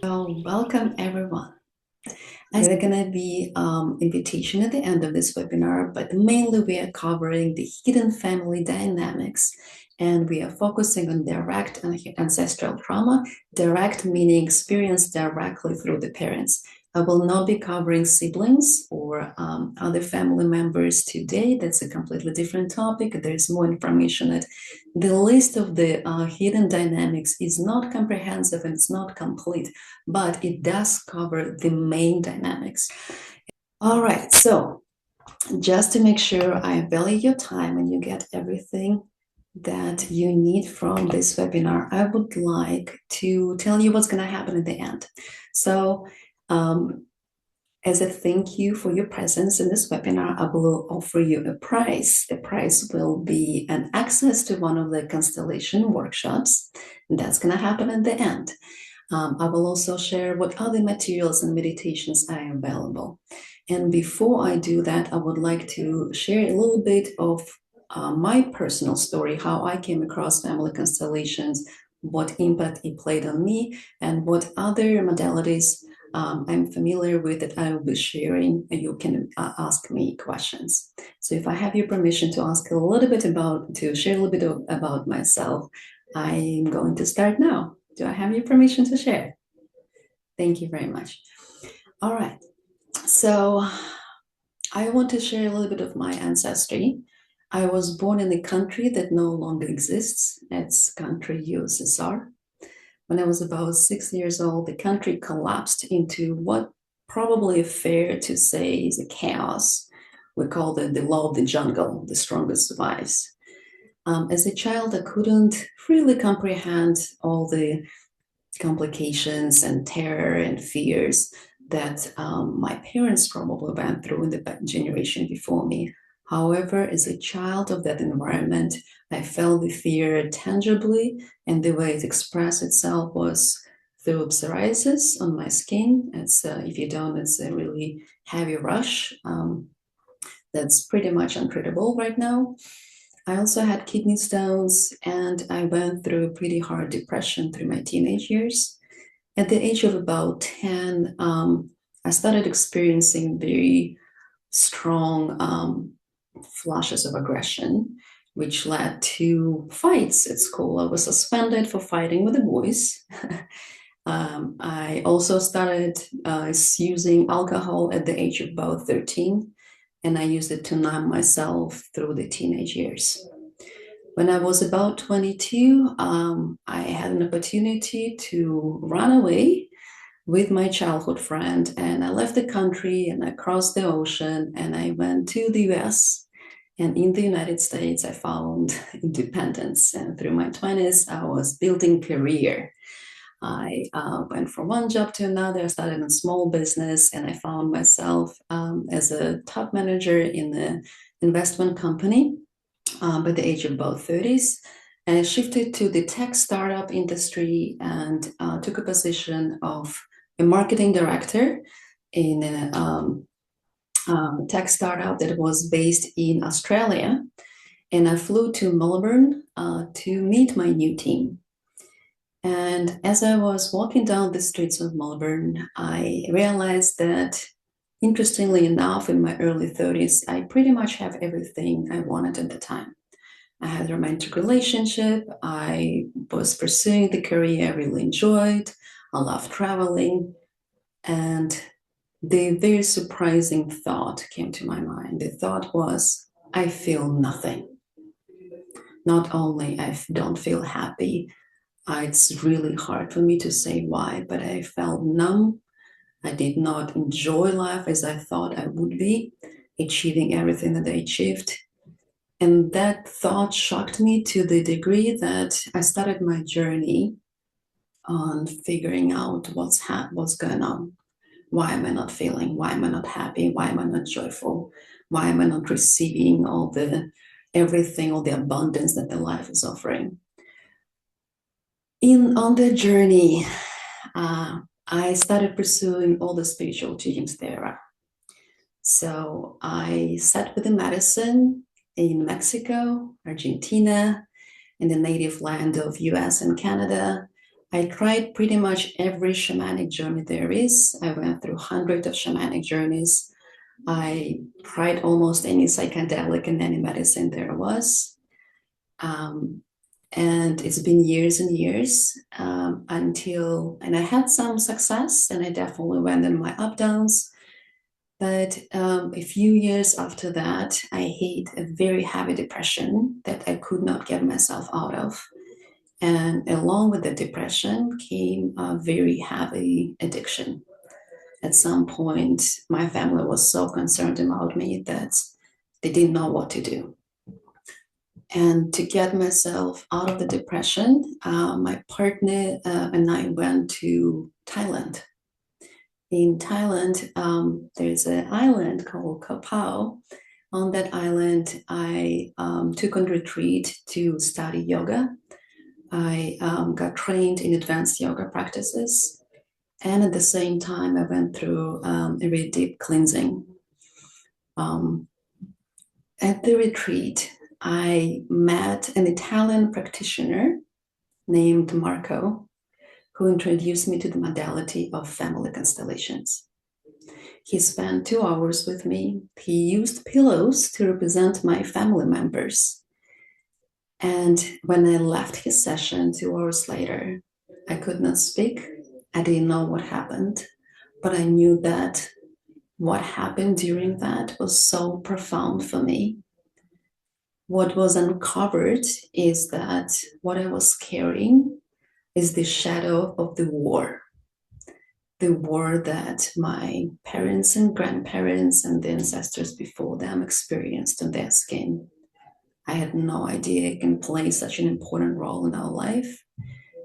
So welcome everyone. There are going to be invitation at the end of this webinar, but mainly we are covering the hidden family dynamics, and we are focusing on direct and ancestral trauma. Direct meaning experienced directly through the parents. I will not be covering siblings or other family members today. That's a completely different topic. There's more information that the list of the hidden dynamics is not comprehensive and it's not complete, but it does cover the main dynamics. All right, so just to make sure I value your time and you get everything that you need from this webinar, I would like to tell you what's going to happen at the end. So as a thank you for your presence in this webinar, I will offer you a prize. The prize will be an access to one of the constellation workshops. And that's going to happen at the end. I will also share what other materials and meditations are available. And before I do that, I would like to share a little bit of my personal story, how I came across family constellations, what impact it played on me, and what other modalities I'm familiar with that I will be sharing, and you can ask me questions. So if I have your permission to ask a little bit to share a little bit about myself, I'm going to start now. Do I have your permission to share? Thank you very much. All right. So I want to share a little bit of my ancestry. I was born in a country that no longer exists. It's country USSR. When I was about 6 years old, the country collapsed into what probably fair to say is a chaos. We call it the law of the jungle, the strongest survives. As a child, I couldn't really comprehend all the complications and terror and fears that my parents probably went through in the generation before me. However, as a child of that environment, I felt the fear tangibly, and the way it expressed itself was through psoriasis on my skin. It's if you don't, it's a really heavy rush. That's pretty much untreatable right now. I also had kidney stones, and I went through a pretty hard depression through my teenage years. At the age of about 10, I started experiencing very strong flashes of aggression, which led to fights at school. I was suspended for fighting with the boys. I also started using alcohol at the age of about 13, and I used it to numb myself through the teenage years. When I was about 22, I had an opportunity to run away with my childhood friend, and I left the country and I crossed the ocean and I went to the US. And in the United States, I found independence. And through my 20s, I was building career. I went from one job to another. I started a small business, and I found myself as a top manager in the investment company by the age of about 30s. And I shifted to the tech startup industry and took a position of a marketing director in a tech startup that was based in Australia. And I flew to Melbourne to meet my new team. And as I was walking down the streets of Melbourne, I realized that, interestingly enough, in my early 30s, I pretty much have everything I wanted at the time. I had a romantic relationship. I was pursuing the career I really enjoyed. I loved traveling. And the very surprising thought came to my mind. The thought was, I feel nothing. Not only I don't feel happy, it's really hard for me to say why, but I felt numb. I did not enjoy life as I thought I would be, achieving everything that I achieved. And that thought shocked me to the degree that I started my journey on figuring out what's going on. Why am I not feeling? Why am I not happy? Why am I not joyful? Why am I not receiving all the abundance that the life is offering? On the journey, I started pursuing all the spiritual teachings there are. So I sat with the medicine in Mexico, Argentina, in the native land of US and Canada. I tried pretty much every shamanic journey there is. I went through hundreds of shamanic journeys. I tried almost any psychedelic and any medicine there was. Um, and it's been years and years and I had some success and I definitely went in my up downs. But a few years after that, I hit a very heavy depression that I could not get myself out of. And along with the depression came a very heavy addiction. At some point, my family was so concerned about me that they didn't know what to do. And to get myself out of the depression, my partner and I went to Thailand. In Thailand, there's an island called Koh Pao. On that island, I took on retreat to study yoga. I got trained in advanced yoga practices. And at the same time, I went through a very deep cleansing. Um, at the retreat, I met an Italian practitioner named Marco, who introduced me to the modality of family constellations. He spent 2 hours with me. He used pillows to represent my family members. And when I left his session 2 hours later, I could not speak. I didn't know what happened, but I knew that what happened during that was so profound for me. What was uncovered is that what I was carrying is the shadow of the war that my parents and grandparents and the ancestors before them experienced on their skin. I had no idea it can play such an important role in our life.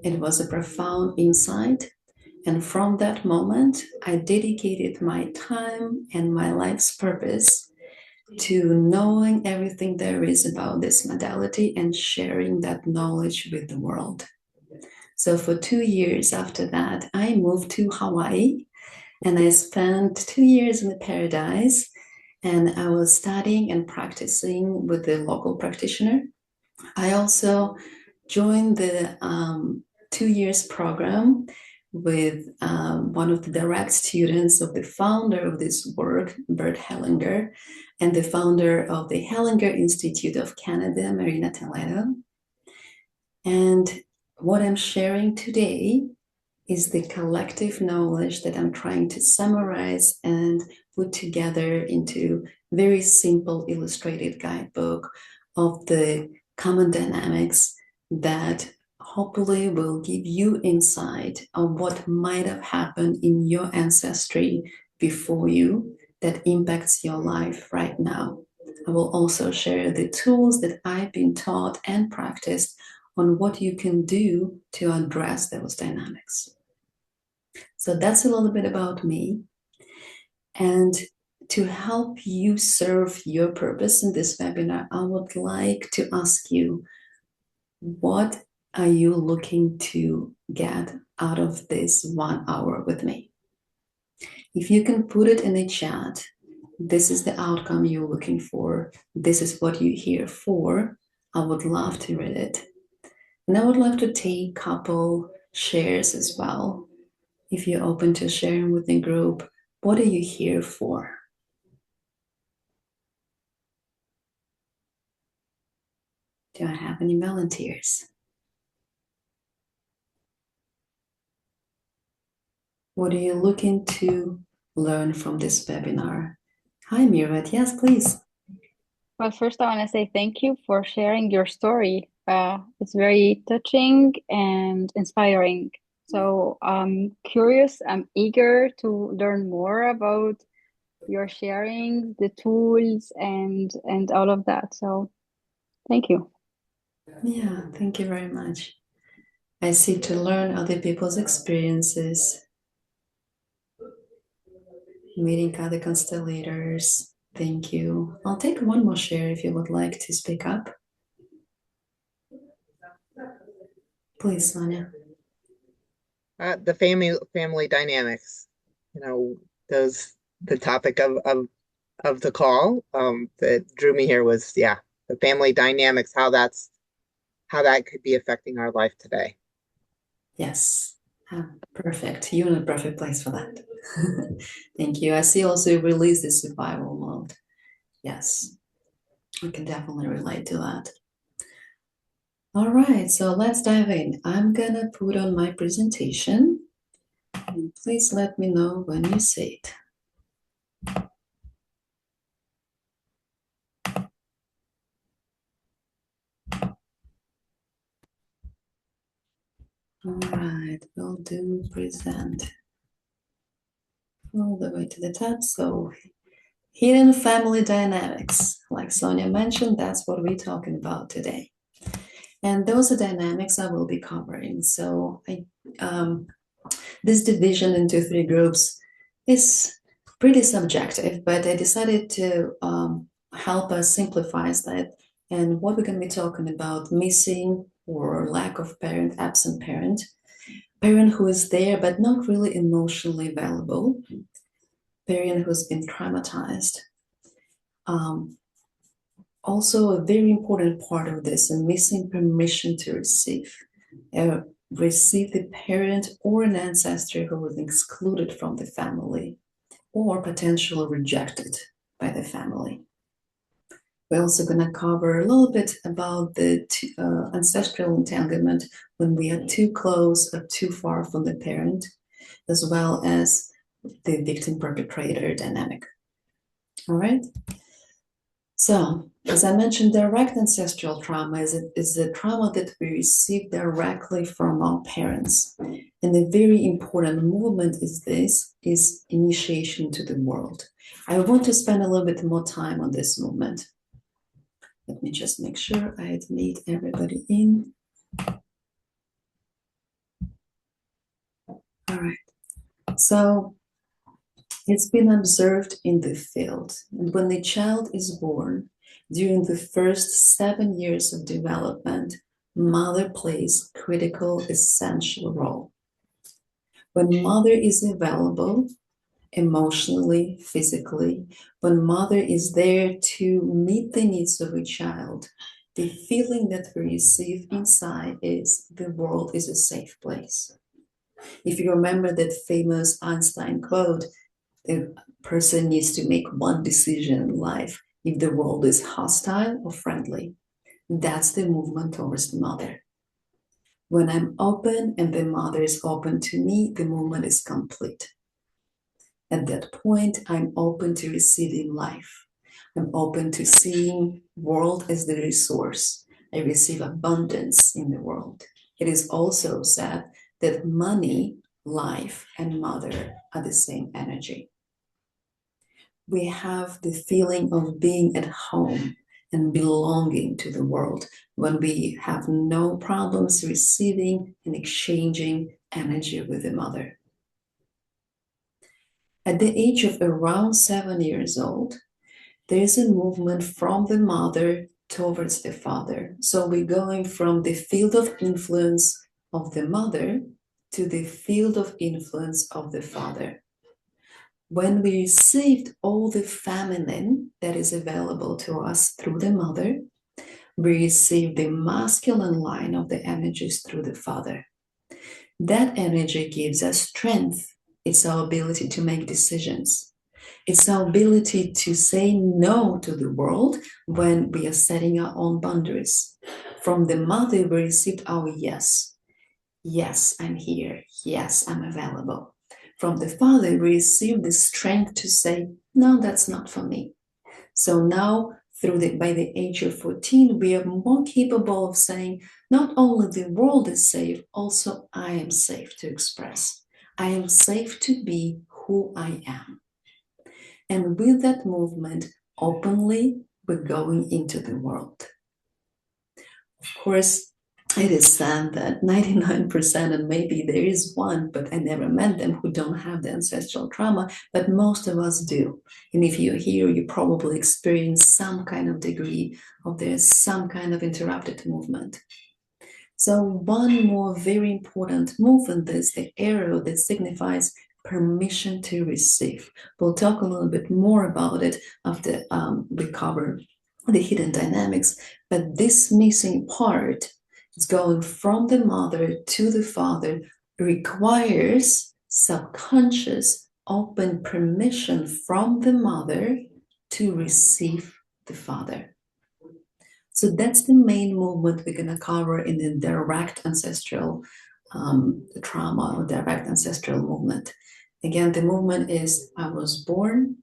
It was a profound insight. And from that moment, I dedicated my time and my life's purpose to knowing everything there is about this modality and sharing that knowledge with the world. So for 2 years after that, I moved to Hawaii and I spent 2 years in the paradise. And I was studying and practicing with the local practitioner. I also joined the 2 years program with one of the direct students of the founder of this work, Bert Hellinger, and the founder of the Hellinger Institute of Canada, Marina Toledo. And what I'm sharing today is the collective knowledge that I'm trying to summarize and put together into very simple illustrated guidebook of the common dynamics that hopefully will give you insight on what might have happened in your ancestry before you that impacts your life right now. I will also share the tools that I've been taught and practiced on what you can do to address those dynamics. So that's a little bit about me. And to help you serve your purpose in this webinar, I would like to ask you, what are you looking to get out of this 1 hour with me? If you can put it in the chat, this is the outcome you're looking for. This is what you're here for. I would love to read it. And I would love to take a couple shares as well. If you're open to sharing with the group, what are you here for? Do I have any volunteers? What are you looking to learn from this webinar? Hi, Mirat. Yes, please. Well, first, I want to say thank you for sharing your story. It's very touching and inspiring. So I'm curious, I'm eager to learn more about your sharing, the tools, and all of that. So thank you. Yeah, thank you very much. I seek to learn other people's experiences, meeting other constellators. Thank you. I'll take one more share if you would like to speak up. Please, Sonia. The family dynamics, those the topic of the call that drew me here was the family dynamics, how that could be affecting our life today. Yes, perfect. You're in a perfect place for that. Thank you. I see also release the survival mode. Yes, I can definitely relate to that. All right, so let's dive in. I'm gonna put on my presentation, and please let me know when you see it. All right, we'll do present all the way to the top. So hidden family dynamics, like Sonia mentioned, that's what we're talking about today. And those are dynamics I will be covering. So this division into three groups is pretty subjective, but I decided to help us simplify that. And what we're going to be talking about, missing or lack of parent, absent parent, parent who is there but not really emotionally available, parent who's been traumatized. Also, a very important part of this, a missing permission to receive. Receive the parent or an ancestor who was excluded from the family or potentially rejected by the family. We're also going to cover a little bit about the ancestral entanglement when we are too close or too far from the parent, as well as the victim-perpetrator dynamic. All right? So, as I mentioned, direct ancestral trauma is the trauma that we receive directly from our parents. And a very important movement is initiation to the world. I want to spend a little bit more time on this movement. Let me just make sure I admit everybody in. All right. So it's been observed in the field. And when the child is born, during the first 7 years of development, mother plays critical, essential role. When mother is available, emotionally, physically, when mother is there to meet the needs of a child, the feeling that we receive inside is the world is a safe place. If you remember that famous Einstein quote, the person needs to make one decision in life if the world is hostile or friendly. That's the movement towards the mother. When I'm open and the mother is open to me, the movement is complete. At that point, I'm open to receiving life. I'm open to seeing world as the resource. I receive abundance in the world. It is also said that money, life, and mother are the same energy. We have the feeling of being at home and belonging to the world when we have no problems receiving and exchanging energy with the mother. At the age of around 7 years old, there is a movement from the mother towards the father. So we're going from the field of influence of the mother to the field of influence of the father. When we received all the feminine that is available to us through the mother, we receive the masculine line of the energies through the father. That energy gives us strength. It's our ability to make decisions. It's our ability to say no to the world when we are setting our own boundaries. From the mother, we received our yes. Yes, I'm here. Yes, I'm available. From the father, we receive the strength to say, no, that's not for me. So now, by the age of 14, we are more capable of saying, not only the world is safe, also I am safe to express. I am safe to be who I am. And with that movement, openly, we're going into the world. Of course, it is said that 99%, and maybe there is one, but I never met them, who don't have the ancestral trauma, but most of us do. And if you're here, you probably experience some kind of degree of there's some kind of interrupted movement. So one more very important movement is the arrow that signifies permission to receive. We'll talk a little bit more about it after we cover the hidden dynamics, but this missing part is going from the mother to the father requires subconscious open permission from the mother to receive the father. So that's the main movement we're going to cover in the direct ancestral trauma or direct ancestral movement. Again, the movement is I was born,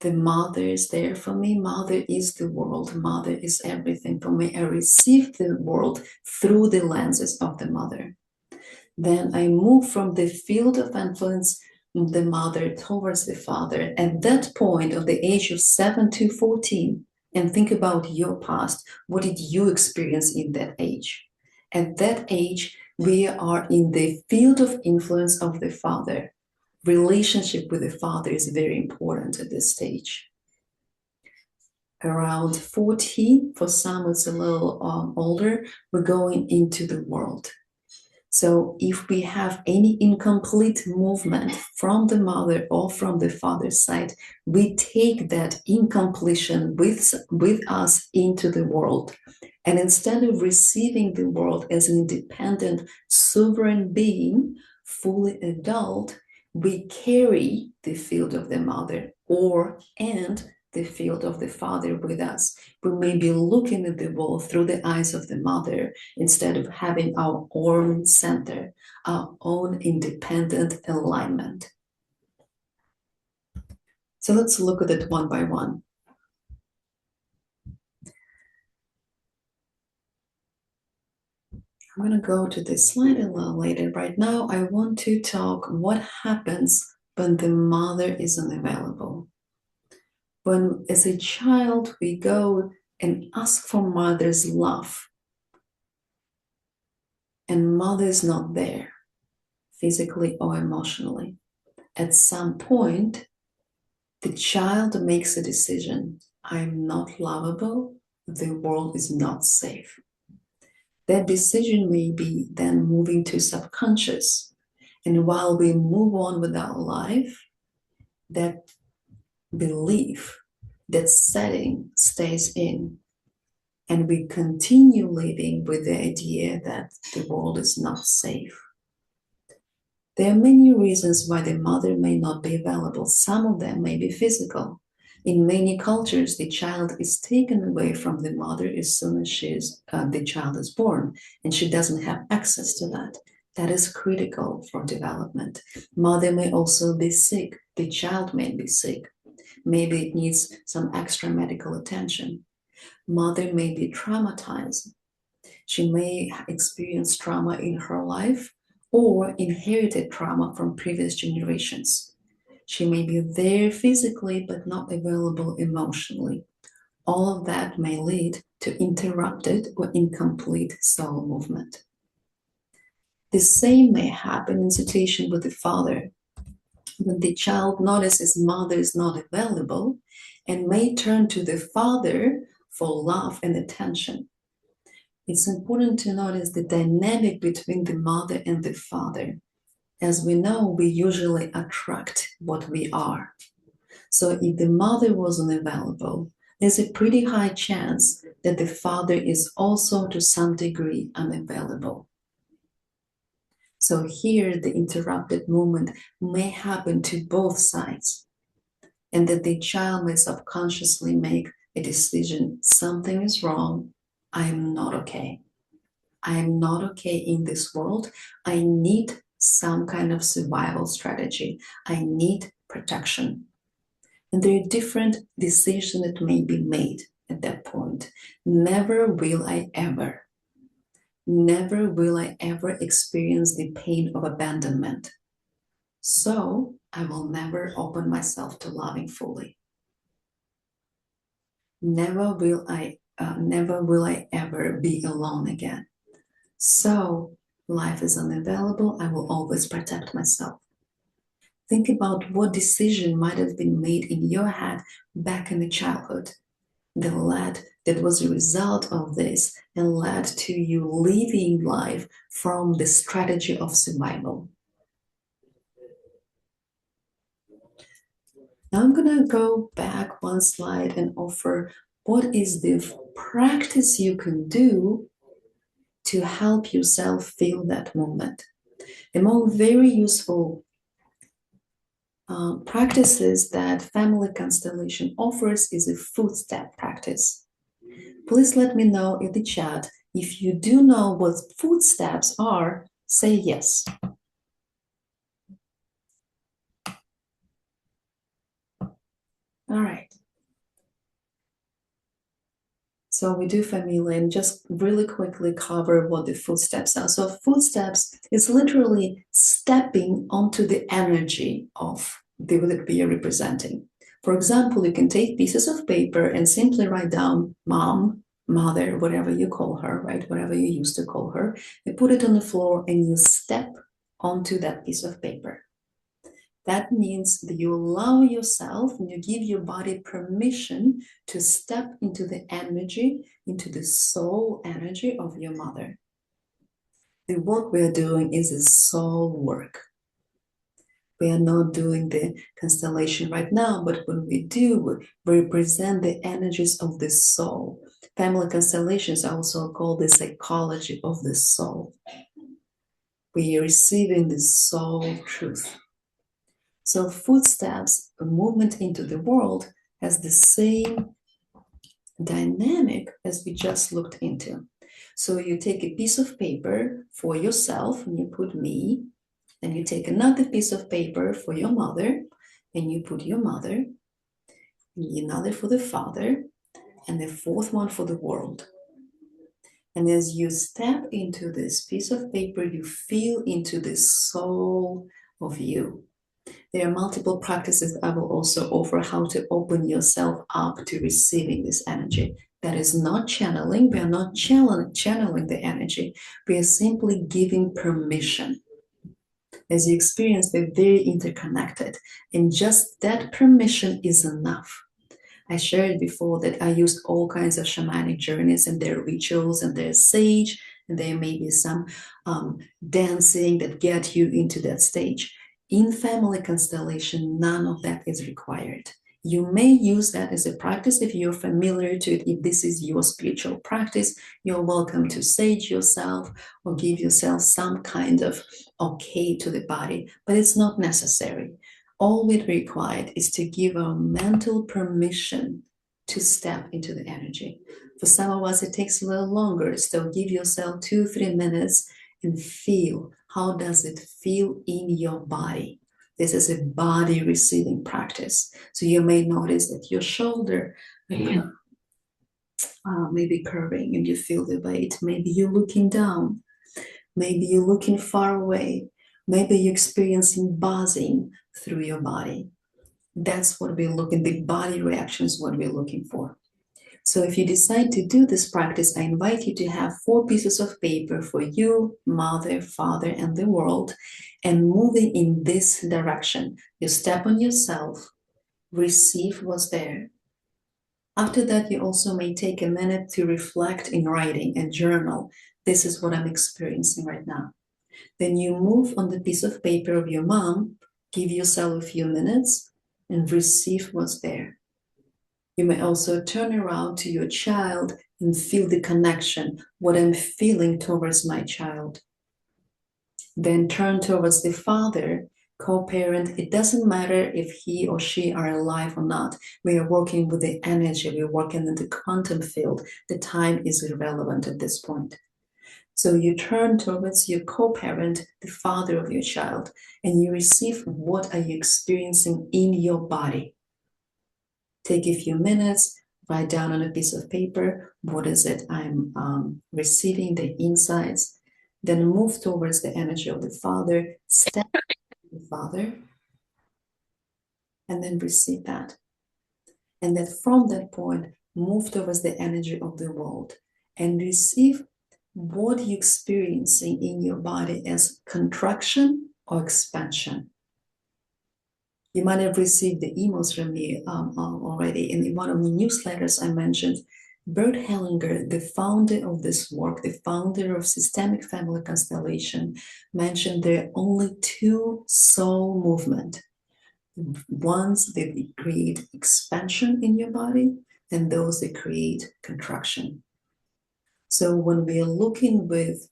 the mother is there for me. Mother is the world. Mother is everything for me. I receive the world through the lenses of the mother. Then I move from the field of influence of the mother towards the father. At that point of the age of 7 to 14, and think about your past. What did you experience in that age? At that age, we are in the field of influence of the father. Relationship with the father is very important at this stage. Around 14, for some it's a little older, we're going into the world. So if we have any incomplete movement from the mother or from the father's side, we take that incompletion with us into the world. And instead of receiving the world as an independent, sovereign being, fully adult, we carry the field of the mother and the field of the father with us. We may be looking at the world through the eyes of the mother instead of having our own center, our own independent alignment. So let's look at it one by one. I'm going to go to this slide a little later. Right now, I want to talk what happens when the mother is unavailable. When, as a child, we go and ask for mother's love, and mother is not there, physically or emotionally. At some point, the child makes a decision. I'm not lovable. The world is not safe. That decision may be then moving to subconscious. And while we move on with our life, that belief, that setting stays in. And we continue living with the idea that the world is not safe. There are many reasons why the mother may not be available. Some of them may be physical. In many cultures, the child is taken away from the mother as soon as the child is born, and she doesn't have access to that. That is critical for development. Mother may also be sick. The child may be sick. Maybe it needs some extra medical attention. Mother may be traumatized. She may experience trauma in her life or inherited trauma from previous generations. She may be there physically but not available emotionally. All of that may lead to interrupted or incomplete soul movement. The same may happen in situation with the father. When the child notices mother is not available and may turn to the father for love and attention. It's important to notice the dynamic between the mother and the father. As we know, we usually attract what we are. So if the mother wasn't available, there's a pretty high chance that the father is also to some degree unavailable. So here the interrupted movement may happen to both sides, and that the child may subconsciously make a decision, something is wrong, I'm not okay. I'm not okay in this world. I need some kind of survival strategy. I need protection. And there are different decisions that may be made at that point. Never will I ever experience the pain of abandonment. So I will never open myself to loving fully. Never will I ever be alone again. So life is unavailable. I will always protect myself. Think about what decision might have been made in your head back in the childhood that was a result of this and led to you living life from the strategy of survival. Now I'm going to go back one slide and offer What is the practice you can do to help yourself feel that moment? Among very useful practices that family constellation offers is a footstep practice. Please let me know in the chat if you do know what footsteps are. Say yes. All right. So we do familiar and just really quickly cover what the footsteps are. So footsteps is literally stepping onto the energy of that we are representing. For example, you can take pieces of paper and simply write down mom, mother, whatever you call her, right? Whatever you used to call her, and put it on the floor and you step onto that piece of paper. That means that you allow yourself and you give your body permission to step into the energy, into the soul energy of your mother. The work we are doing is a soul work. We are not doing the constellation right now, but when we do, we represent the energies of the soul. Family constellations are also called the psychology of the soul. We are receiving the soul truth. So footsteps, a movement into the world, has the same dynamic as we just looked into. So you take a piece of paper for yourself and you put me, and you take another piece of paper for your mother and you put your mother, another for the father, and the fourth one for the world. And as you step into this piece of paper, you feel into the soul of you. There are multiple practices I will also offer how to open yourself up to receiving this energy. That is not channeling. We are not channeling the energy. We are simply giving permission. As you experience, they're very interconnected. And just that permission is enough. I shared before that I used all kinds of shamanic journeys and their rituals and their sage, and there may be some dancing that get you into that stage. In family constellation, none of that is required. You may use that as a practice if you're familiar to it. If this is your spiritual practice, you're welcome to sage yourself or give yourself some kind of okay to the body, but it's not necessary. All we required is to give our mental permission to step into the energy. For some of us, it takes a little longer. So give yourself 2-3 minutes and feel, how does it feel in your body? This is a body receiving practice. So you may notice that your shoulder may be curving and you feel the weight. Maybe you're looking down. Maybe you're looking far away. Maybe you're experiencing buzzing through your body. That's what we're looking, the body reaction is what we're looking for. So if you decide to do this practice, I invite you to have 4 pieces of paper for you, mother, father, and the world, and moving in this direction. You step on yourself, receive what's there. After that, you also may take a minute to reflect in writing and journal. This is what I'm experiencing right now. Then you move on the piece of paper of your mom, give yourself a few minutes, and receive what's there. You may also turn around to your child and feel the connection, what I'm feeling towards my child. Then turn towards the father, co-parent. It doesn't matter if he or she are alive or not. We are working with the energy. We're working in the quantum field. The time is irrelevant at this point. So you turn towards your co-parent, the father of your child, and you receive what are you experiencing in your body. Take a few minutes, write down on a piece of paper, what is it I'm receiving, the insights, then move towards the energy of the father, step to the father, and then receive that. And then from that point, move towards the energy of the world and receive what you're experiencing in your body as contraction or expansion. You might have received the emails from me already. In one of the newsletters I mentioned, Bert Hellinger, the founder of this work, the founder of Systemic Family Constellation, mentioned there are only 2 soul movements. Ones that create expansion in your body, and those that create contraction. So when we are looking with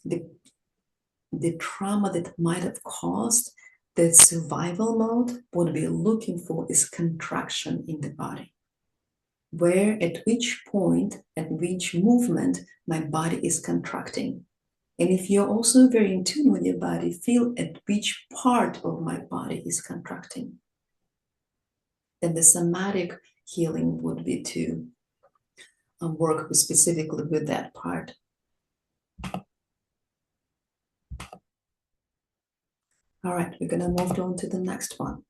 the trauma that might have caused the survival mode, what we're looking for is contraction in the body. Where, at which point, at which movement, my body is contracting. And if you're also very in tune with your body, feel at which part of my body is contracting. Then the somatic healing would be to work specifically with that part. All right, we're going to move on to the next one.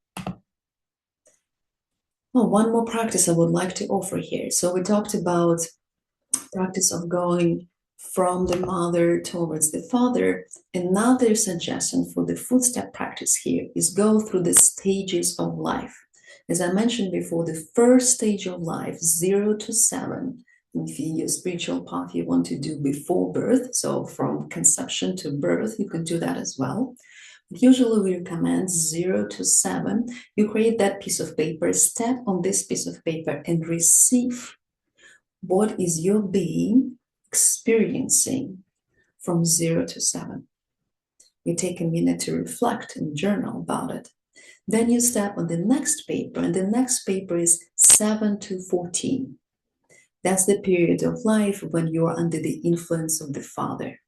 Oh, one more practice I would like to offer here. So we talked about practice of going from the mother towards the father. Another suggestion for the footstep practice here is go through the stages of life. As I mentioned before, the first stage of life, 0 to 7, if in your spiritual path you want to do before birth, so from conception to birth, you can do that as well. Usually we recommend 0 to 7. You create that piece of paper, step on this piece of paper and receive what is your being experiencing from 0 to 7. You take a minute to reflect and journal about it. Then you step on the next paper, and the next paper is 7 to 14. That's the period of life when you are under the influence of the Father.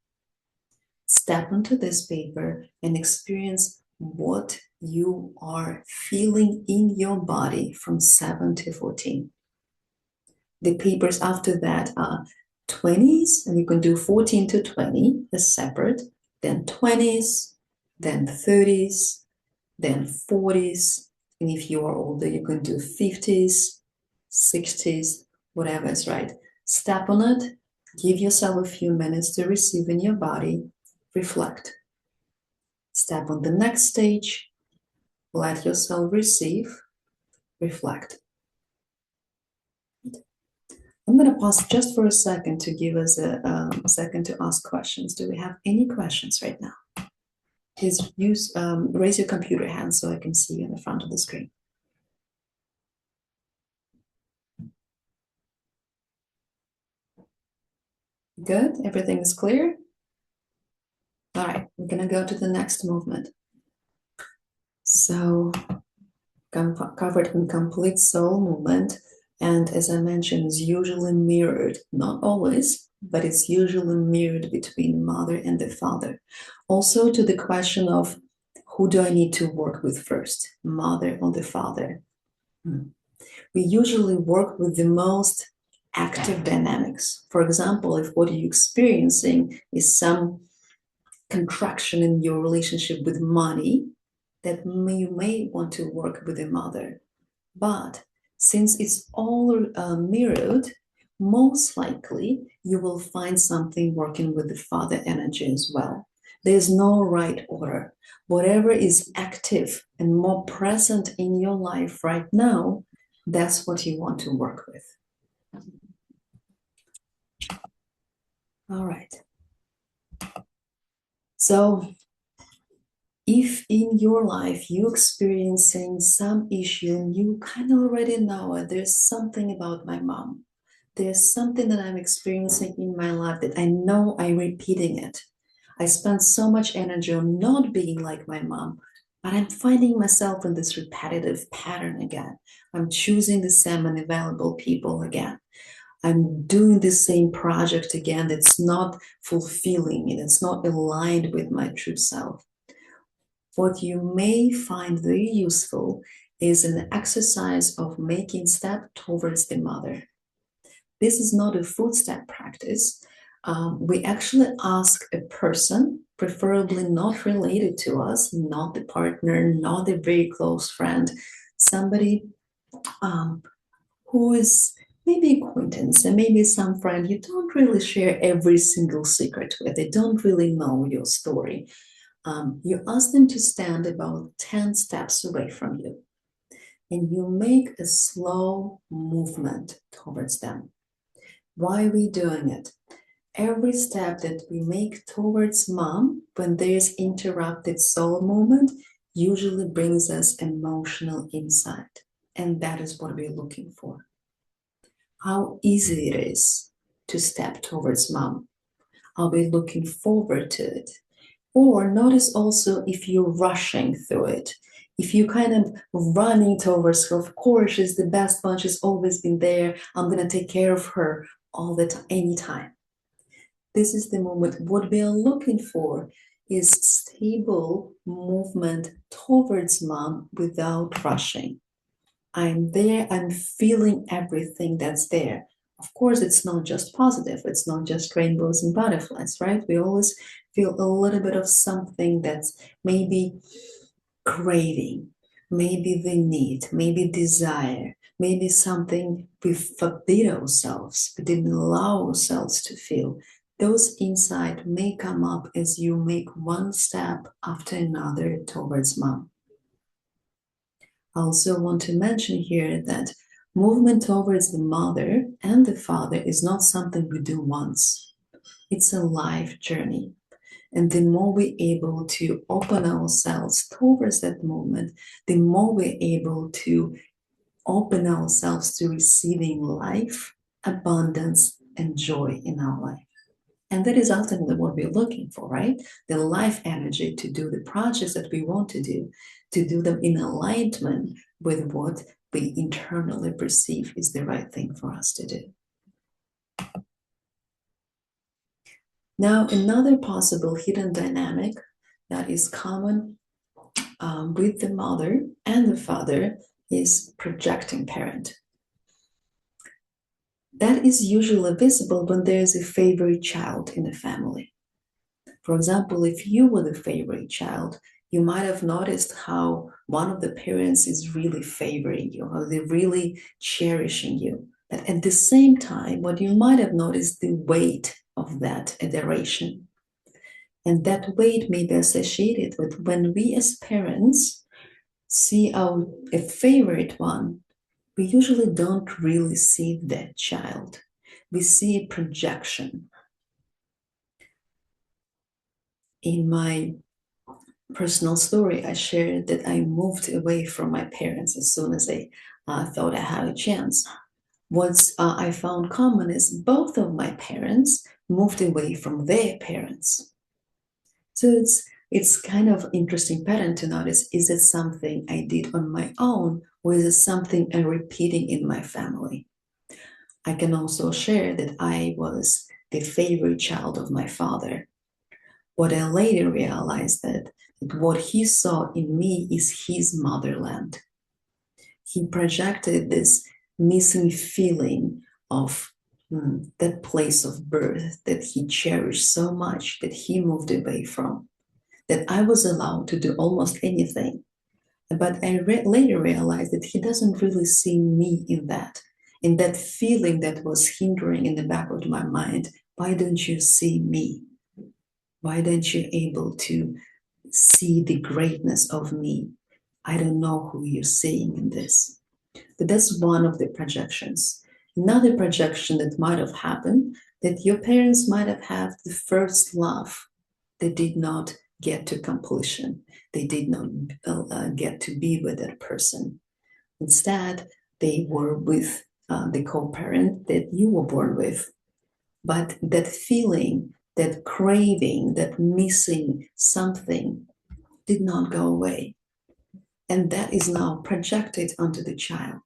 Step onto this paper and experience what you are feeling in your body from 7 to 14. The papers after that are 20s, and you can do 14 to 20 as separate, then 20s, then 30s, then 40s, and if you are older, you can do 50s, 60s, whatever is right. Step on it, give yourself a few minutes to receive in your body, reflect. Step on the next stage, let yourself receive, reflect. I'm going to pause just for a second to give us a second to ask questions. Do we have any questions right now? Please raise your computer hand so I can see you in the front of the screen. Good, everything is clear? All right, we're going to go to the next movement. So, covered in complete soul movement. And as I mentioned, it's usually mirrored, not always, but it's usually mirrored between mother and the father. Also to the question of who do I need to work with first, mother or the father? We usually work with the most active dynamics. For example, if what you're experiencing is some contraction in your relationship with money, that you may want to work with the mother. But since it's all mirrored, most likely you will find something working with the father energy as well. There's no right order. Whatever is active and more present in your life right now, that's what you want to work with. All right. So if in your life you're experiencing some issue and you kind of already know it, there's something about my mom, there's something that I'm experiencing in my life that I know I'm repeating it. I spend so much energy on not being like my mom, but I'm finding myself in this repetitive pattern again. I'm choosing the same unavailable people again. I'm doing the same project again that's not fulfilling and it's not aligned with my true self. What you may find very useful is an exercise of making step towards the mother. This is not a footstep practice. We actually ask a person, preferably not related to us, not the partner, not a very close friend, somebody who is maybe acquaintance and maybe some friend you don't really share every single secret with. They don't really know your story. You ask them to stand about 10 steps away from you, and you make a slow movement towards them. Why are we doing it? Every step that we make towards mom, when there's interrupted soul movement, usually brings us emotional insight. And that is what we're looking for. how easy it is to step towards mom. Are we looking forward to it? Or notice also if you're rushing through it. If you kind of running towards her, of course, she's the best one. She's always been there. I'm gonna take care of her all the time, anytime. This is the moment. What we are looking for is stable movement towards mom without rushing. I'm there, I'm feeling everything that's there. Of course, it's not just positive, it's not just rainbows and butterflies, right? We always feel a little bit of something that's maybe craving, maybe the need, maybe desire, maybe something we forbid ourselves, we didn't allow ourselves to feel. Those insights may come up as you make one step after another towards mom. I also want to mention here that movement towards the mother and the father is not something we do once. It's a life journey. And the more we're able to open ourselves towards that movement, the more we're able to open ourselves to receiving life, abundance, and joy in our life. And that is ultimately what we're looking for, right? The life energy to do the projects that we want to do them in alignment with what we internally perceive is the right thing for us to do. Now, another possible hidden dynamic that is common with the mother and the father is projecting parent. That is usually visible when there is a favorite child in the family. For example, if you were the favorite child, you might have noticed how one of the parents is really favoring you, how they're really cherishing you. But at the same time, what you might have noticed the weight of that adoration. And that weight may be associated with when we as parents see a favorite one, we usually don't really see that child. We see a projection. In my personal story, I shared that I moved away from my parents as soon as I thought I had a chance. What I found common is both of my parents moved away from their parents. So it's kind of interesting pattern to notice. Is it something I did on my own, or is it something I'm repeating in my family? I can also share that I was the favorite child of my father. What I later realized that what he saw in me is his motherland. He projected this missing feeling of that place of birth that he cherished so much that he moved away from, that I was allowed to do almost anything. But I later realized that he doesn't really see me in that feeling that was hindering in the back of my mind. Why don't you see me? Why don't you able to see the greatness of me? I don't know who you're seeing in this. But that's one of the projections. Another projection that might have happened, that your parents might have had the first love that did not get to completion. They did not get to be with that person. Instead, they were with the co-parent that you were born with. But that feeling, that craving, that missing something did not go away. And that is now projected onto the child.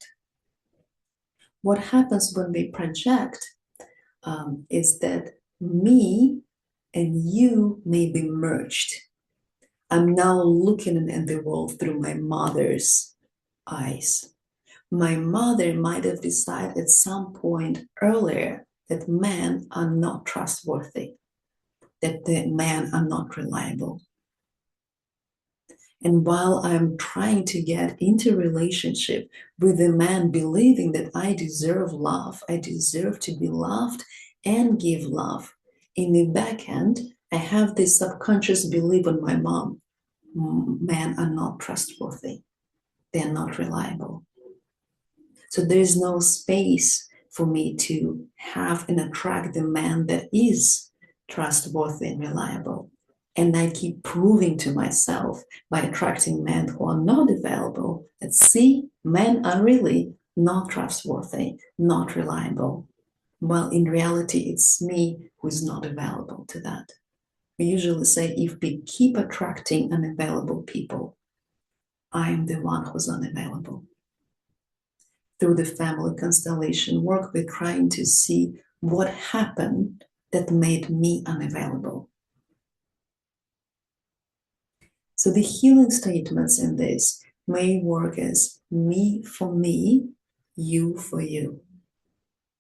What happens when we project is that me and you may be merged. I'm now looking at the world through my mother's eyes. My mother might have decided at some point earlier that men are not trustworthy, that the men are not reliable. And while I'm trying to get into relationship with a man believing that I deserve love, I deserve to be loved and give love, in the back end, I have this subconscious belief on my mom. Men are not trustworthy. They're not reliable. So there's no space for me to have and attract the man that is trustworthy and reliable. And I keep proving to myself by attracting men who are not available that see, men are really not trustworthy, not reliable. Well, in reality, it's me who is not available to that. We usually say if we keep attracting unavailable people, I'm the one who's unavailable. Through the family constellation work, we're trying to see what happened that made me unavailable. So the healing statements in this may work as me for me, you for you,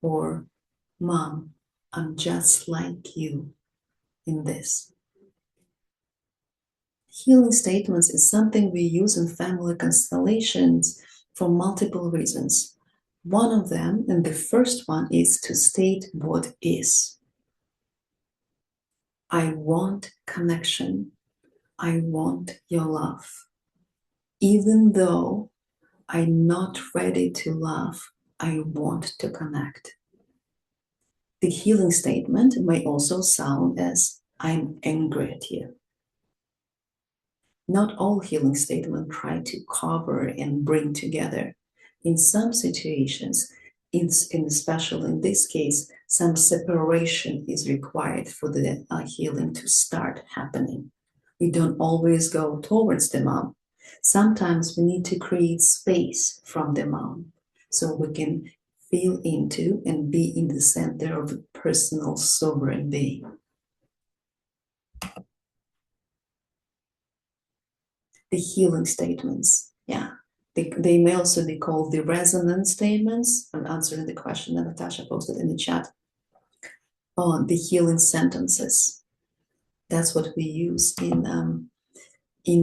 or Mom, I'm just like you in this. Healing statements is something we use in family constellations for multiple reasons. One of them, and the first one, is to state what is. I want connection. I want your love. Even though I'm not ready to love, I want to connect. The healing statement may also sound as I'm angry at you. Not all healing statements try to cover and bring together. In some situations, especially in this case, some separation is required for the healing to start happening. We don't always go towards the mom. Sometimes we need to create space from the mom so we can feel into and be in the center of a personal sovereign being. The healing statements, yeah. They may also be called the resonance statements. I'm answering the question that Natasha posted in the chat. On the healing sentences. That's what we use in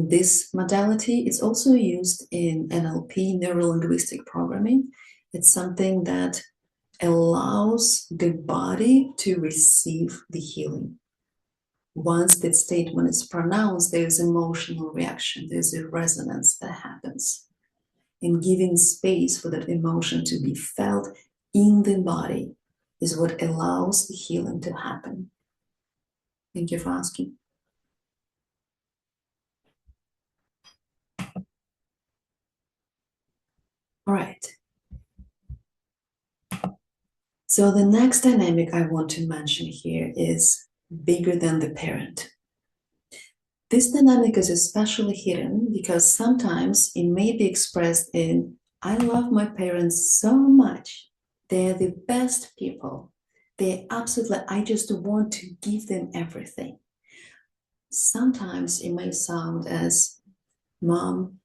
this modality. It's also used in NLP, neuro-linguistic programming. It's something that allows the body to receive the healing. Once that statement is pronounced, there's emotional reaction, there's a resonance that happens. And giving space for that emotion to be felt in the body is what allows the healing to happen. Thank you for asking. All right. So the next dynamic I want to mention here is bigger than the parent. This dynamic is especially hidden because sometimes it may be expressed in, I love my parents so much. They're the best people. They're absolutely, I just want to give them everything. Sometimes it may sound as, Mom,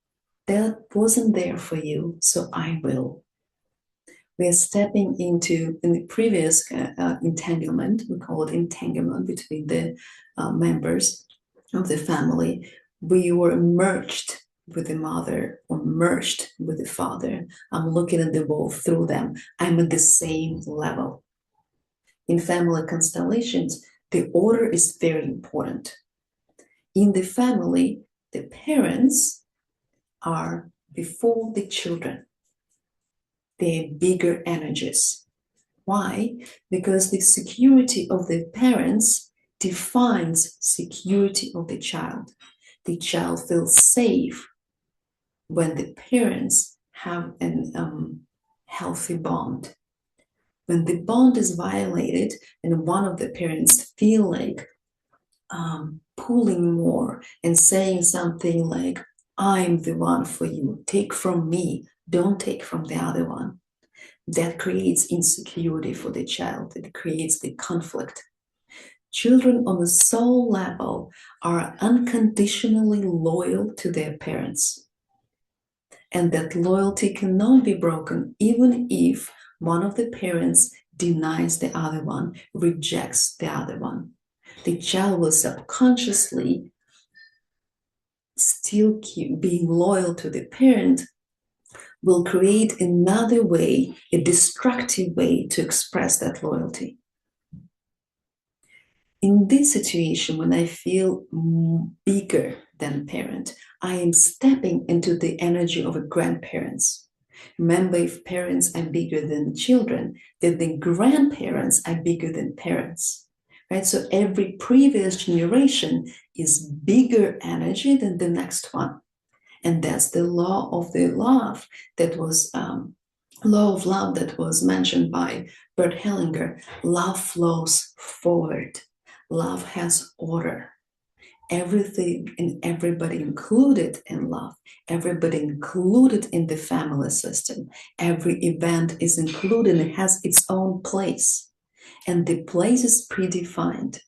that wasn't there for you, so I will. We are stepping into, in the previous entanglement, we call it entanglement between the members of the family. We were merged with the mother or merged with the father. I'm looking at the world through them. I'm at the same level. In family constellations, the order is very important. In the family, the parents are before the children. They're bigger energies. Why? Because the security of the parents defines security of the child. The child feels safe when the parents have a healthy bond. When the bond is violated and one of the parents feel like pulling more and saying something like, I'm the one for you, take from me, don't take from the other one. That creates insecurity for the child. It creates the conflict. Children on a soul level are unconditionally loyal to their parents. And that loyalty cannot be broken even if one of the parents denies the other one, rejects the other one. The child will subconsciously still keep being loyal to the parent, will create another way, a destructive way to express that loyalty. In this situation, when I feel bigger than a parent, I am stepping into the energy of a grandparents. Remember, if parents are bigger than children, then the grandparents are bigger than parents, right? So every previous generation is bigger energy than the next one. And that's the law of the love that was law of love that was mentioned by Bert Hellinger. Love flows forward. Love has order. Everything and everybody included in love, everybody included in the family system. Every event is included and has its own place. And the place is predefined.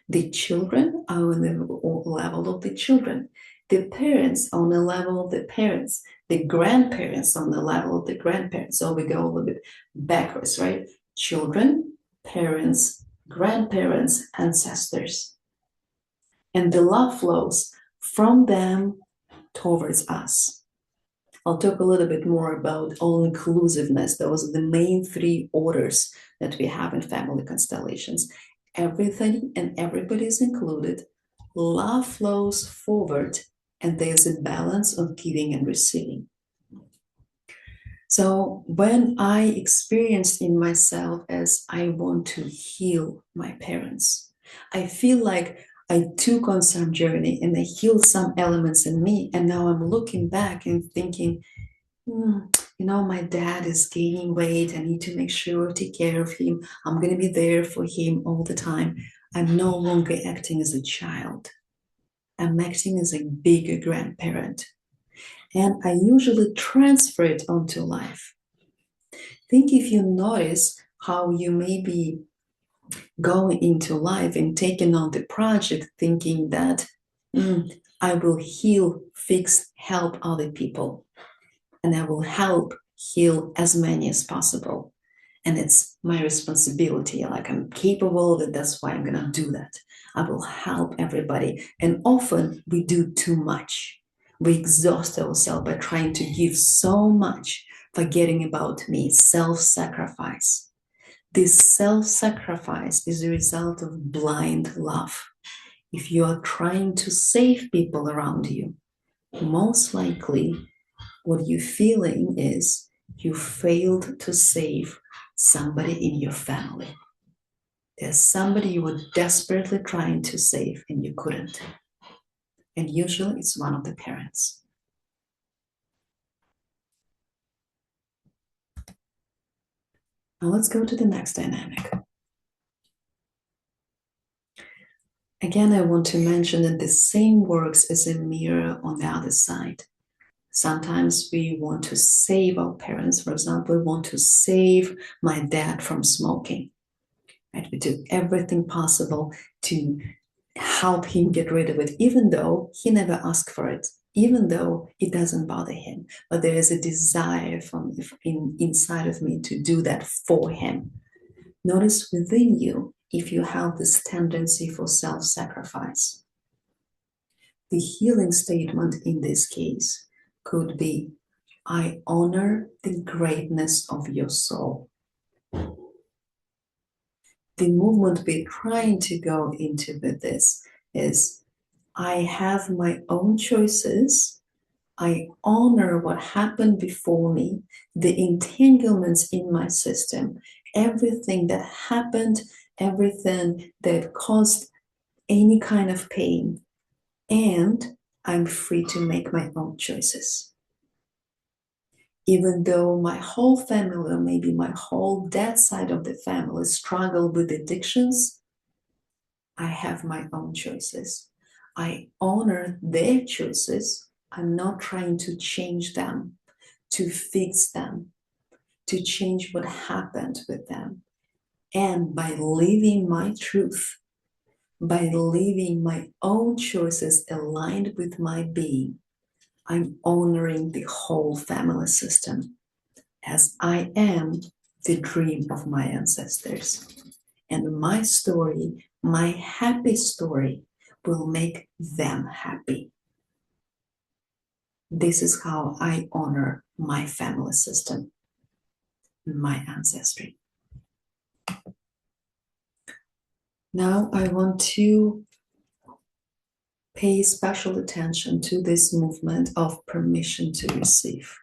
The children are on the level of the children. The parents on the level of the parents. The grandparents on the level of the grandparents. So we go a little bit backwards, right? Children, parents, grandparents, ancestors. And the love flows from them towards us. I'll talk a little bit more about all-inclusiveness. Those are the main three orders that we have in family constellations. Everything and everybody is included. Love flows forward, and there's a balance of giving and receiving. So when I experienced in myself as I want to heal my parents, I feel like I took on some journey and I healed some elements in me. And now I'm looking back and thinking, my dad is gaining weight. I need to make sure, take care of him. I'm going to be there for him all the time. I'm no longer acting as a child. I'm acting as a bigger grandparent. And I usually transfer it onto life. Think if you notice how you may be going into life and taking on the project thinking that I will heal, fix, help other people, and I will help heal as many as possible. And it's my responsibility, like I'm capable of it, that's why I'm gonna do that. I will help everybody. And often we do too much. We exhaust ourselves by trying to give so much, forgetting about me, self-sacrifice. This self-sacrifice is a result of blind love. If you are trying to save people around you, most likely what you're feeling is you failed to save somebody in your family. There's somebody you were desperately trying to save and you couldn't. And usually it's one of the parents. Now let's go to the next dynamic. Again, I want to mention that the same works as a mirror on the other side. Sometimes we want to save our parents. For example, we want to save my dad from smoking. Right? We do everything possible to help him get rid of it, even though he never asked for it, even though it doesn't bother him. But there is a desire inside of me to do that for him. Notice within you if you have this tendency for self-sacrifice. The healing statement in this case could be, I honor the greatness of your soul. The movement we're trying to go into with this is, I have my own choices. I honor what happened before me, the entanglements in my system, everything that happened, everything that caused any kind of pain. And I'm free to make my own choices. Even though my whole family, or maybe my whole dad side of the family, struggle with addictions, I have my own choices. I honor their choices. I'm not trying to change them, to fix them, to change what happened with them. And by living my truth, by living my own choices aligned with my being, I'm honoring the whole family system, as I am the dream of my ancestors. And my story, my happy story, will make them happy. This is how I honor my family system, my ancestry. Now I want to pay special attention to this movement of permission to receive.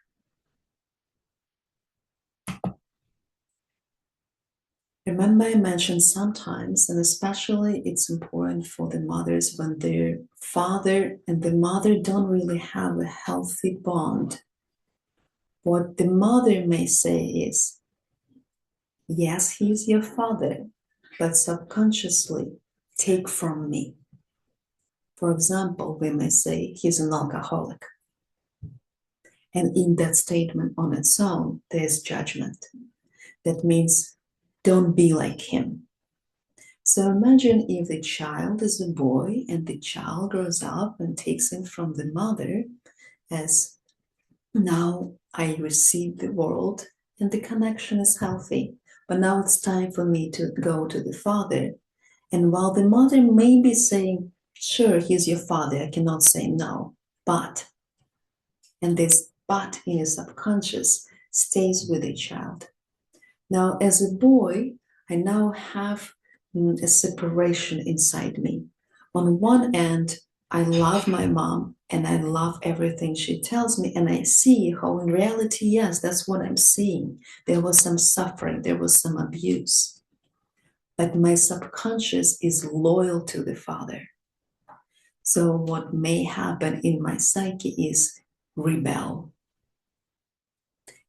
Remember, I mentioned sometimes, and especially it's important for the mothers when their father and the mother don't really have a healthy bond. What the mother may say is, yes, he is your father, but subconsciously take from me. For example, we may say he's an alcoholic. And in that statement on its own, there's judgment. That means don't be like him. So imagine if the child is a boy and the child grows up and takes him from the mother as, now I receive the world and the connection is healthy, but now it's time for me to go to the father. And while the mother may be saying, sure, he's your father, I cannot say no, but, and this but in the subconscious stays with the child. Now, as a boy, I now have a separation inside me. On one end, I love my mom and I love everything she tells me, and I see how in reality, yes, that's what I'm seeing. There was some suffering, there was some abuse, but my subconscious is loyal to the father. So what may happen in my psyche is rebel.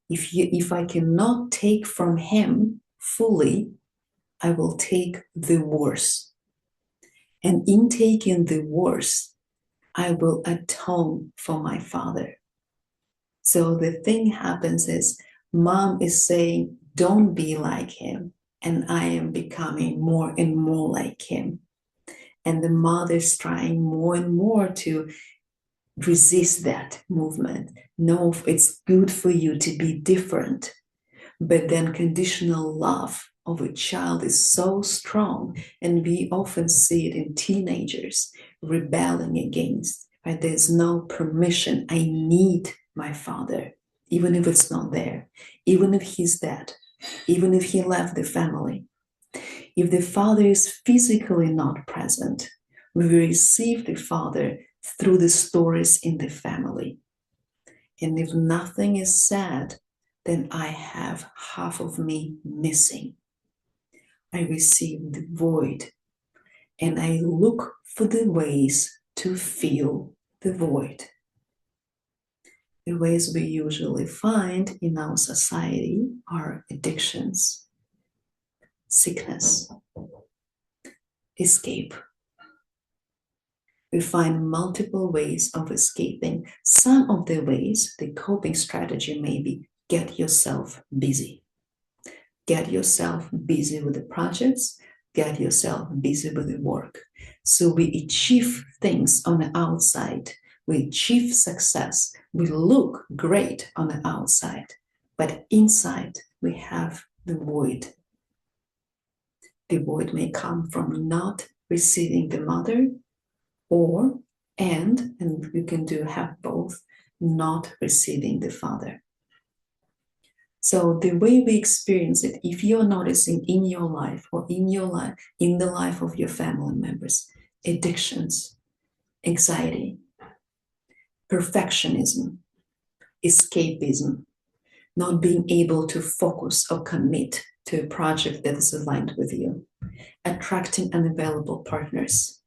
If I cannot take from him fully, I will take the worst. And in taking the worst, I will atone for my father. So the thing happens is mom is saying, don't be like him. And I am becoming more and more like him. And the mother's trying more and more to resist that movement. No, it's good for you to be different. But then conditional love of a child is so strong, and we often see it in teenagers rebelling against, right? There's no permission. I need my father, even if it's not there, even if he's dead, even if he left the family. If the father is physically not present, we receive the father through the stories in the family. And if nothing is said, then I have half of me missing. I receive the void, and I look for the ways to fill the void. The ways we usually find in our society are addictions, sickness, escape. We find multiple ways of escaping. Some of the ways, the coping strategy may be get yourself busy. Get yourself busy with the projects, get yourself busy with the work. So we achieve things on the outside. We achieve success. We look great on the outside, but inside we have the void. The void may come from not receiving the mother, or and you can have both, not receiving the father. So the way we experience it, if you're noticing in your life or in the life of your family members, addictions, anxiety, perfectionism, escapism, not being able to focus or commit to a project that is aligned with you, attracting unavailable partners.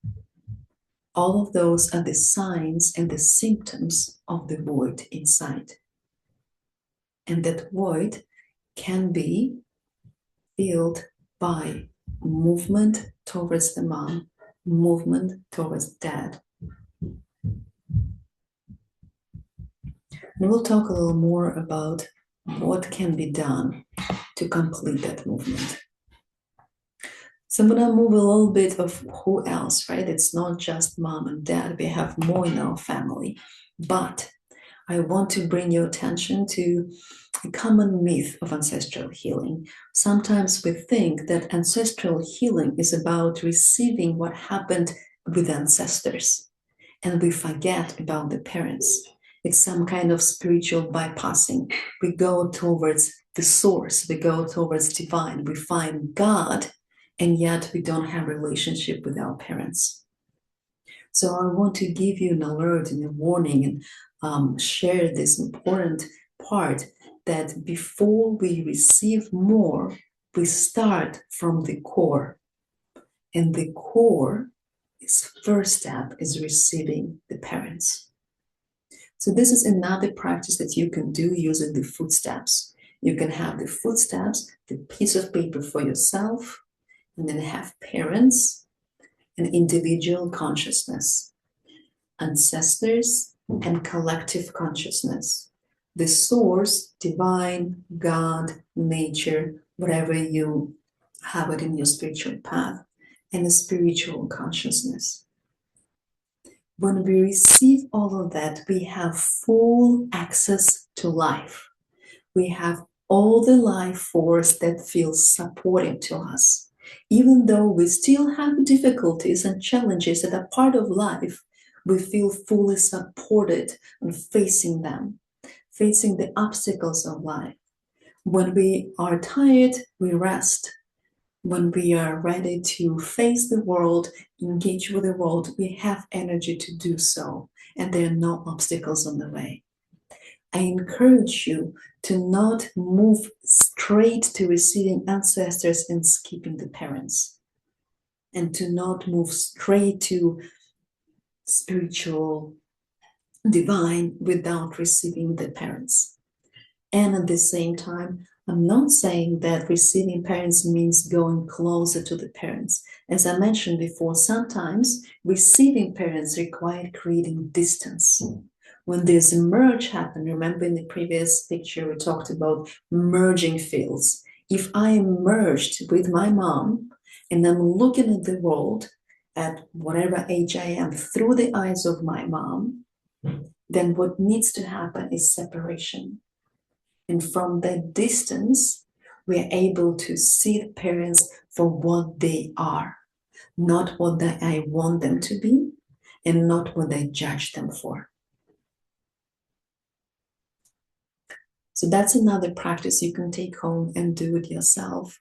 All of those are the signs and the symptoms of the void inside. And that void can be filled by movement towards the mom, movement towards dad. And we'll talk a little more about what can be done to complete that movement. So I'm gonna move a little bit of who else, right? It's not just mom and dad, we have more in our family. But I want to bring your attention to a common myth of ancestral healing. Sometimes we think that ancestral healing is about receiving what happened with ancestors, and we forget about the parents. It's some kind of spiritual bypassing. We go towards the source, we go towards divine, we find God, and yet we don't have a relationship with our parents. So I want to give you an alert and a warning and share this important part that before we receive more, we start from the core. And the core is first step is receiving the parents. So this is another practice that you can do using the footsteps. You can have the footsteps, the piece of paper for yourself, and then have parents and individual consciousness, ancestors and collective consciousness, the source, divine, God, nature, whatever you have it in your spiritual path, and the spiritual consciousness. When we receive all of that, we have full access to life. We have all the life force that feels supportive to us. Even though we still have difficulties and challenges that are part of life, we feel fully supported in facing them, facing the obstacles of life. When we are tired, we rest. When we are ready to face the world, engage with the world, we have energy to do so, and there are no obstacles on the way. I encourage you to not move straight to receiving ancestors and skipping the parents, and to not move straight to spiritual, divine without receiving the parents. And at the same time, I'm not saying that receiving parents means going closer to the parents. As I mentioned before, sometimes receiving parents require creating distance. When there's a merge happen, remember in the previous picture we talked about merging fields. If I am merged with my mom and I'm looking at the world at whatever age I am through the eyes of my mom, then what needs to happen is separation. And from that distance, we are able to see the parents for what they are, not what I want them to be, and not what I judge them for. So that's another practice you can take home and do it yourself,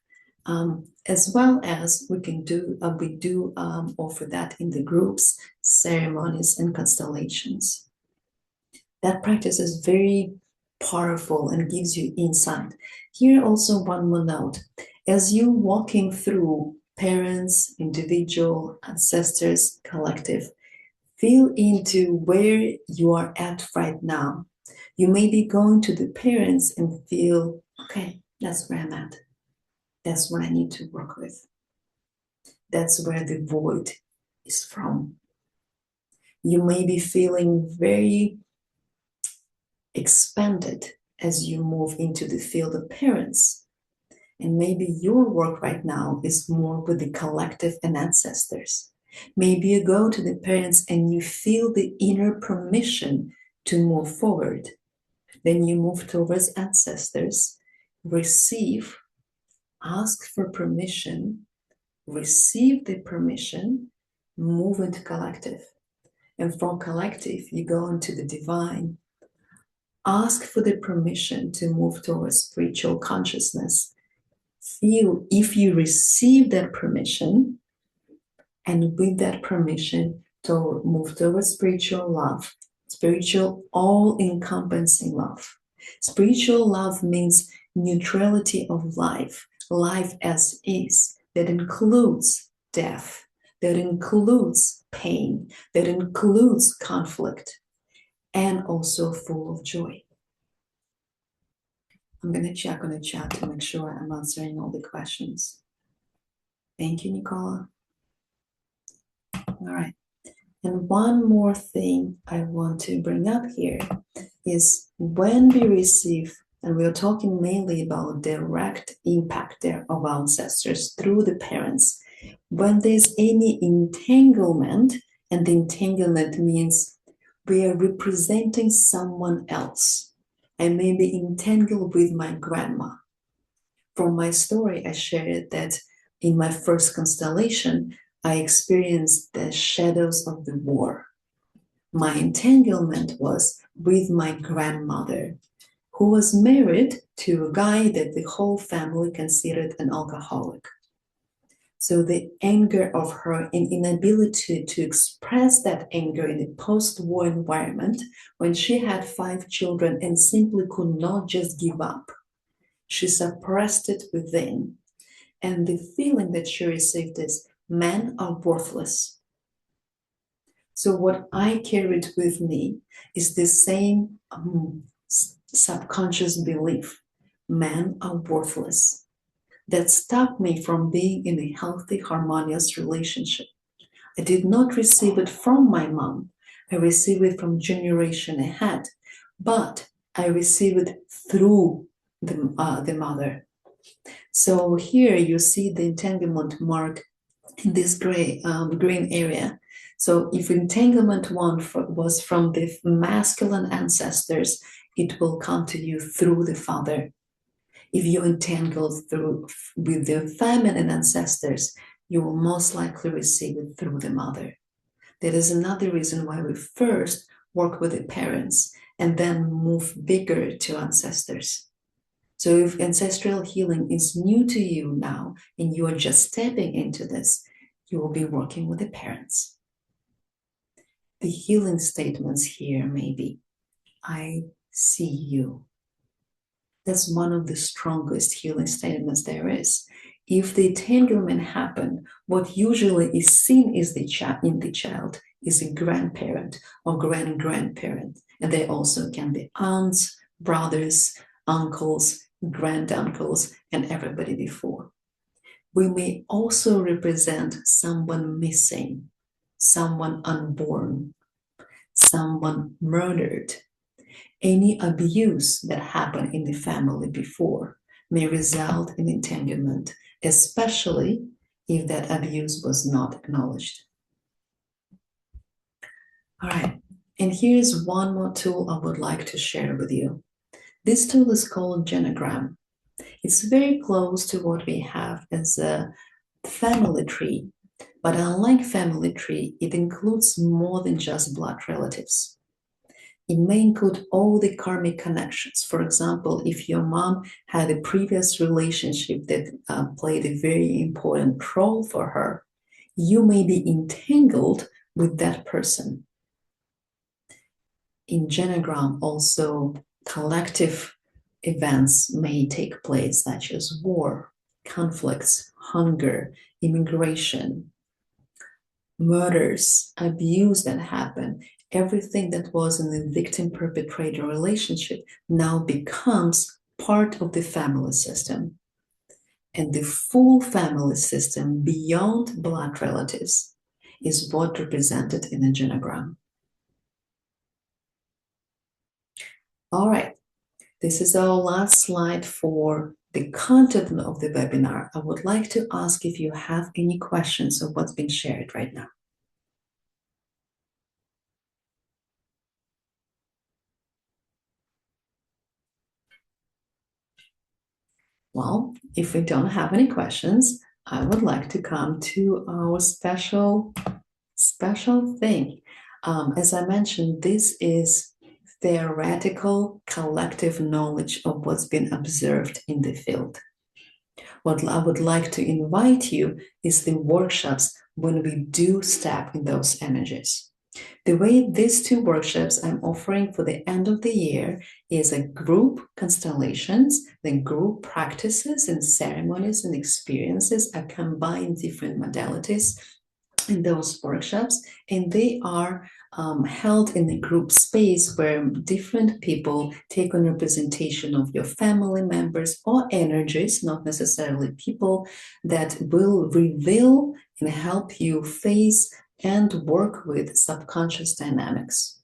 as well as we do offer that in the groups, ceremonies, and constellations. That practice is very powerful and gives you insight. Here also one more note. As you walking through parents, individual, ancestors, collective, feel into where you are at right now. You may be going to the parents and feel, okay, that's where I'm at. That's what I need to work with. That's where the void is from. You may be feeling very expanded as you move into the field of parents. And maybe your work right now is more with the collective and ancestors. Maybe you go to the parents and you feel the inner permission to move forward. Then you move towards ancestors, receive, ask for permission, receive the permission, move into collective. And from collective, you go into the divine. Ask for the permission to move towards spiritual consciousness. Feel if you receive that permission, and with that permission to move towards spiritual love, spiritual all-encompassing love. Spiritual love means neutrality of life, life as is, that includes death, that includes pain, that includes conflict, and also full of joy. I'm going to check on the chat to make sure I'm answering all the questions. Thank you, Nicola. All right. And one more thing I want to bring up here is when we receive, and we're talking mainly about direct impact there of our ancestors through the parents, when there's any entanglement, and the entanglement means we are representing someone else. I may be entangled with my grandma. From my story, I shared that in my first constellation, I experienced the shadows of the war. My entanglement was with my grandmother, who was married to a guy that the whole family considered an alcoholic. So the anger of her and inability to express that anger in a post-war environment, when she had 5 children and simply could not just give up, she suppressed it within. And the feeling that she received is, men are worthless. So what I carried with me is the same subconscious belief: men are worthless, that stopped me from being in a healthy, harmonious relationship. I did not receive it from my mom. I received it from generation ahead, but I received it through the mother. So here you see the entanglement mark in this green area. So if entanglement one was from the masculine ancestors, it will come to you through the father. If you entangled with the feminine ancestors, you will most likely receive it through the mother. That is another reason why we first work with the parents and then move bigger to ancestors. So if ancestral healing is new to you now and you are just stepping into this, you will be working with the parents. The healing statements here may be, I see you. That's one of the strongest healing statements there is. If the entanglement happened, what usually is seen is in the child is a grandparent or grandparent. And they also can be aunts, brothers, uncles, granduncles, and everybody before. We may also represent someone missing, someone unborn, someone murdered. Any abuse that happened in the family before may result in entanglement, especially if that abuse was not acknowledged. All right, and here's one more tool I would like to share with you. This tool is called genogram. It's very close to what we have as a family tree, but unlike family tree, it includes more than just blood relatives. It may include all the karmic connections. For example, if your mom had a previous relationship that played a very important role for her, you may be entangled with that person. In genogram, also collective events may take place, such as war, conflicts, hunger, immigration, murders, abuse that happen. Everything that was in the victim-perpetrator relationship now becomes part of the family system. And the full family system beyond blood relatives is what represented in a genogram. All right, this is our last slide for the content of the webinar. I would like to ask if you have any questions of what's been shared right now. Well, if we don't have any questions, I would like to come to our special thing. As I mentioned, this is theoretical collective knowledge of what's been observed in the field. What I would like to invite you is the workshops when we do step in those energies. The way these two workshops I'm offering for the end of the year is a group constellations, then group practices and ceremonies and experiences. I combine different modalities in those workshops, and they are held in a group space where different people take on representation of your family members or energies, not necessarily people, that will reveal and help you face and work with subconscious dynamics.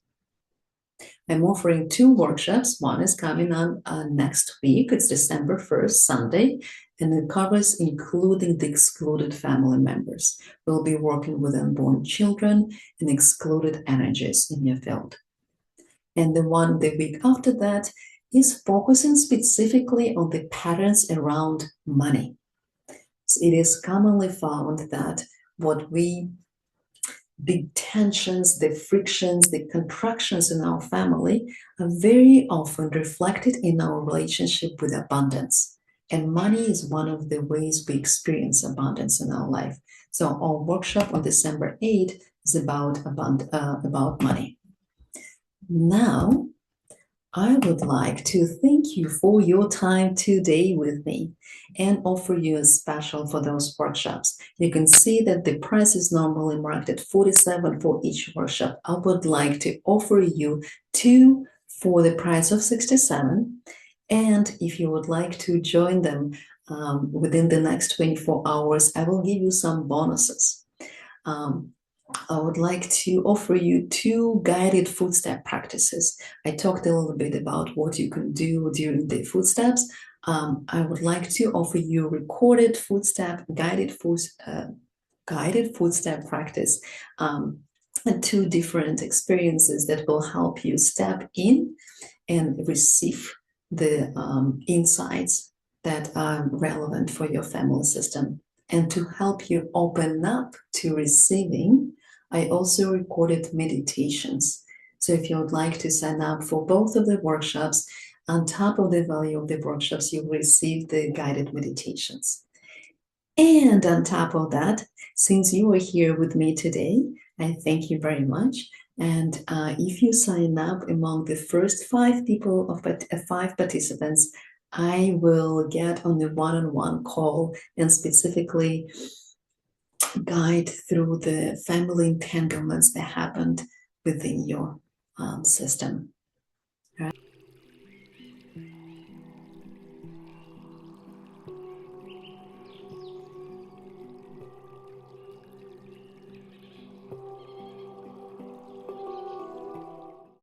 I'm offering two workshops. One is coming on next week. It's December 1st, Sunday, and it covers including the excluded family members. We'll be working with unborn children and excluded energies in your field. And the one the week after that is focusing specifically on the patterns around money. So it is commonly found that the tensions, the frictions, the contractions in our family are very often reflected in our relationship with abundance. And money is one of the ways we experience abundance in our life. So our workshop on December 8th is about money. Now, I would like to thank you for your time today with me and offer you a special for those workshops. You can see that the price is normally marked at $47 for each workshop. I would like to offer you two for the price of $67. And if you would like to join them within the next 24 hours, I will give you some bonuses. I would like to offer you two guided footstep practices. I talked a little bit about what you can do during the footsteps. I would like to offer you recorded footstep, guided footstep practice, and two different experiences that will help you step in and receive the insights that are relevant for your family system. And to help you open up to receiving, I also recorded meditations. So if you would like to sign up for both of the workshops, on top of the value of the workshops, you will receive the guided meditations. And on top of that, since you are here with me today, I thank you very much. And if you sign up among the first 5 people of 5 participants, I will get on the one-on-one call and specifically guide through the family entanglements that happened within your system.